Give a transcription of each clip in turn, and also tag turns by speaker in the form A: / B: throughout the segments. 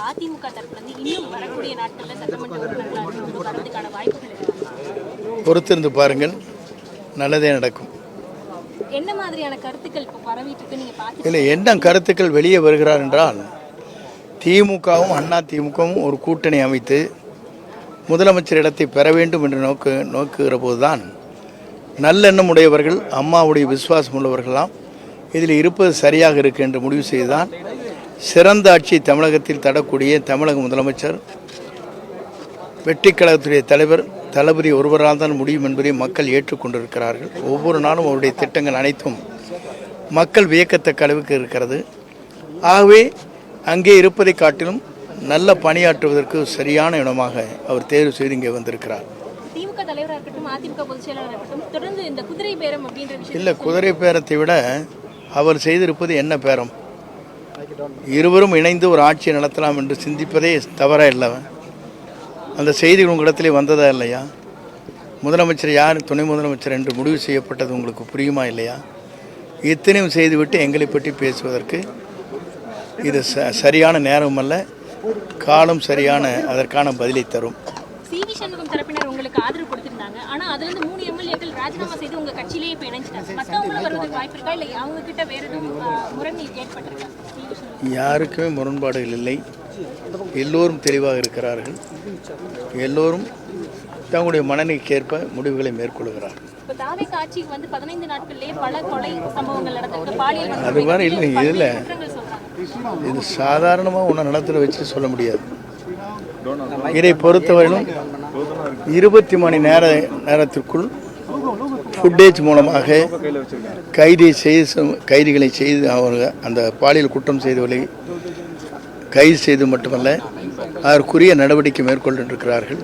A: அதிமுக தரப்புல இருந்து இன்னும் வரக்கூடிய நாட்களில் சட்டமன்ற உறுப்பினர்களாக வரதுக்கான வாய்ப்புகள்
B: பொறுத்திருந்து பாருங்கள், நல்லதே நடக்கும்.
A: என்ன மாதிரியான கருத்துக்கள் இப்போ பரவிட்டு இருக்கு நீங்க பாத்து
B: இல்லை, என்ன கருத்துக்கள் வெளியே வருகிறார் என்றால், திமுகவும் அண்ணா திமுகவும் ஒரு கூட்டணி அமைத்து முதலமைச்சர் இடத்தை பெற வேண்டும் என்று நோக்குகிற போதுதான் நல்லெண்ணம் உடையவர்கள், அம்மாவுடைய விசுவாசம் உள்ளவர்களாம் இதில் இருப்பது சரியாக இருக்கு என்று முடிவு செய்துதான் சிறந்த ஆட்சி தமிழகத்தில் தரக்கூடிய தமிழக முதலமைச்சர் வெற்றி கழகத்துடைய தலைவர் தளபதி ஒருவரால் தான் முடியும் என்பதை மக்கள் ஏற்றுக்கொண்டிருக்கிறார்கள். ஒவ்வொரு நாளும் அவருடைய திட்டங்கள் அனைத்தும் மக்கள் வியக்கத்தக்க அளவுக்கு இருக்கிறது. ஆகவே அங்கே இருப்பதை காட்டிலும் நல்ல பணியாற்றுவதற்கு சரியான இடமாக அவர் தேர்வு செய்து இங்கே வந்திருக்கிறார்.
A: திமுக தலைவராக இருக்கட்டும், அதிமுக பொதுச் செயலாளராக இருக்கட்டும், தொடர்ந்து இந்த குதிரை பேரம் அப்படின்ற விஷயம்
B: இல்லை, குதிரை பேரத்தை விட அவர் செய்திருப்பது என்ன பேரம்? இருவரும் இணைந்து ஒரு ஆட்சியை நடத்தலாம் என்று சிந்திப்பதே தவறாக இல்லை. அந்த செய்திகள் உங்களிடத்திலே வந்ததா இல்லையா? முதலமைச்சர் யார், துணை முதலமைச்சர் என்று முடிவு செய்யப்பட்டது உங்களுக்கு புரியுமா இல்லையா? இத்தனையும் செய்துவிட்டு எங்களை பற்றி பேசுவதற்கு இது சரியான நேரம் அல்ல, காலம் சரியான அதற்கான பதிலை தரும்.
A: சிவி சண்முகம் தரப்பினர் உங்களுக்கு ஆதரவு கொடுத்திருந்தாங்க. ஆனா அதுல இருந்து 3 எம்எல்ஏக்கள் ராஜினாமா செய்து உங்க கட்சியிலேயே இப்ப இணைஞ்சிட்டாங்க. மத்தவங்களும் வருவதற்கு வாய்ப்பு இருக்கா, இல்லை அவங்க கிட்ட வேற எதுவும் முரண் ஏற்பட்டிருக்கா?
B: யாருக்குமே முரண்பாடுகள் இல்லை. எல்லோரும் தெளிவாக இருக்கிறார்கள். எல்லோரும் தங்களுடைய மனநிலைக்கு ஏற்ப முடிவுகளை மேற்கொள்கிறார்கள்.
A: ஆட்சிக்கு வந்து 15 நாட்களிலேயே பல கொலை சம்பவங்கள் நடந்திருக்கு. பாலியல்
B: அது மாதிரி இல்லை, இதில் இது சாதாரணமாக ஒன்று நடத்துல வச்சு சொல்ல முடியாது. இதை பொறுத்தவரையிலும் 20 மணி நேரத்திற்குள் ஃபுட்டேஜ் மூலமாக கைதிகளை செய்து அவர்கள் அந்த பாலியல் குற்றம் செய்தவர்களை கைது செய்து மட்டுமல்ல, அதற்குரிய நடவடிக்கை மேற்கொண்டிருக்கிறார்கள்.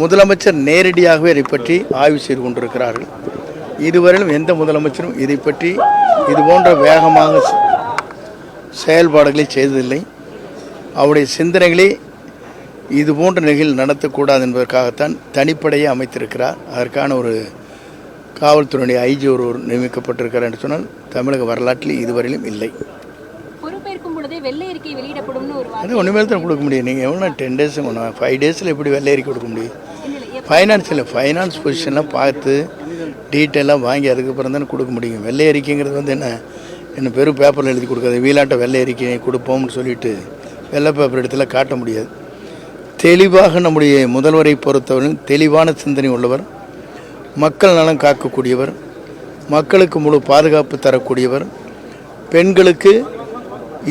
B: முதலமைச்சர் நேரடியாகவே இதை பற்றி ஆய்வு செய்து கொண்டிருக்கிறார்கள். இதுவரையிலும் எந்த முதலமைச்சரும் இதை பற்றி இதுபோன்ற வேகமாக செயல்பாடுகளை செய்ததில்லை. அவருடைய சிந்தனைகளை இதுபோன்ற நிகழ்ச்சிகள் நடத்தக்கூடாது என்பதற்காகத்தான் தனிப்படையை அமைத்திருக்கிறார். அதற்கான ஒரு காவல்துறையுடைய ஐஜி ஒருவர் நியமிக்கப்பட்டிருக்கிறார் என்று சொன்னால் தமிழக வரலாற்றில் இதுவரையிலும் இல்லை.
A: பொறுப்பேற்கும் பொழுதே வெள்ளை அறிக்கை வெளியிடப்படும்
B: அது ஒன்றுமேல் தான் கொடுக்க முடியும். நீங்கள் எவ்வளோ 10 டேஸ் 5 டேஸில் எப்படி வெள்ளை அறிக்கை கொடுக்க முடியும்? ஃபைனான்ஸ் பொசிஷன்லாம் பார்த்து டீட்டெயிலாக வாங்கி அதுக்கப்புறம் தானே கொடுக்க முடியும். வெள்ளை அறிக்கைங்கிறது வந்து என்ன பெரும் பேப்பரில் எழுதி கொடுக்காது. வீலாட்ட வெள்ளை அறிக்கையை கொடுப்போம்னு சொல்லிட்டு வெள்ளை பேப்பர் இடத்துல காட்ட முடியாது. தெளிவாக நம்முடைய முதல்வரை பொறுத்தவரையும் தெளிவான சிந்தனை உள்ளவர், மக்கள் நலம் காக்கக்கூடியவர், மக்களுக்கு முழு பாதுகாப்பு தரக்கூடியவர், பெண்களுக்கு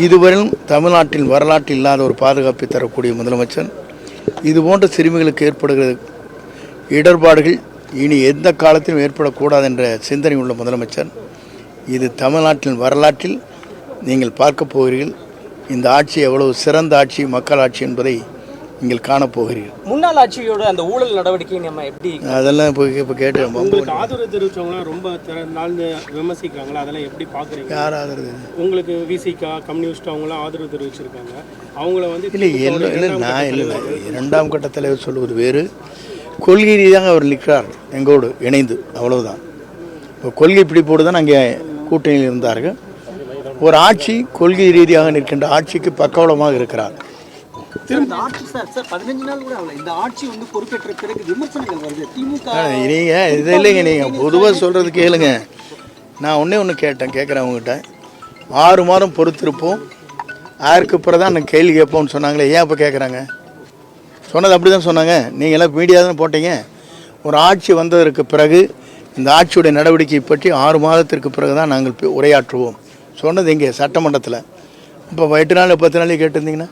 B: இதுவரையும் தமிழ்நாட்டில் வரலாற்றில் இல்லாத ஒரு பாதுகாப்பை தரக்கூடிய முதலமைச்சர். இதுபோன்ற சிறுமிகளுக்கு ஏற்படுகிற இடர்பாடுகள் இனி எந்த காலத்திலும் ஏற்படக்கூடாது என்ற சிந்தனை உள்ள முதலமைச்சர். இது தமிழ்நாட்டின் வரலாற்றில் நீங்கள் பார்க்க போகிறீர்கள். இந்த ஆட்சி எவ்வளவு சிறந்த ஆட்சி, மக்கள் ஆட்சி என்பதை நீங்கள் காணப்போகிறீர்கள்.
C: முன்னாள் ஆட்சியோட அந்த ஊழல் நடவடிக்கை நம்ம எப்படி
B: அதெல்லாம் இப்போ கேட்டு
D: உங்களுக்கு ஆதரவு தெரிவித்தவங்களாம் ரொம்ப நாள் விமர்சிக்கிறாங்களா, அதெல்லாம் எப்படி பார்க்குறீங்க?
B: யார் ஆதரவு?
D: உங்களுக்கு விசிகா, கம்யூனிஸ்ட் அவங்களாம் ஆதரவு தெரிவிச்சிருக்காங்க. அவங்கள வந்து
B: இல்லை நான் இல்லை, 2ஆம் கட்ட தலைவர் சொல்வது வேறு, கொள்கை ரீதியாக அவர் நிற்கிறார் எங்களோடு இணைந்து, அவ்வளவுதான். இப்போ கொள்கை பிடிப்போடு தான் அங்கே கூட்டணியில் இருந்தார்கள். ஒரு ஆட்சி கொள்கை ரீதியாக நிற்கின்ற ஆட்சிக்கு பக்கவளமாக இருக்கிறார். இது இல்லைங்க, நீங்கள் பொதுவாக சொல்கிறது கேளுங்க. நான் ஒன்று கேட்குறேன் அவங்ககிட்ட. 6 மாதம் பொறுத்திருப்போம், அதற்கு பிறகு தான் நான் கேள்வி கேட்போம்னு சொன்னாங்களே, ஏன் இப்போ கேட்குறாங்க? சொன்னது அப்படி தான் சொன்னாங்க. நீங்கள் எல்லாம் மீடியா தானே போட்டீங்க. ஒரு ஆட்சி வந்ததற்கு பிறகு இந்த ஆட்சியுடைய நடவடிக்கை பற்றி 6 மாதத்திற்கு பிறகு தான் நாங்கள் உரையாற்றுவோம் சொன்னது எங்கே? சட்டமன்றத்தில். இப்போ 8 நாள் 10 நாளைக்கு கேட்டிருந்தீங்கன்னா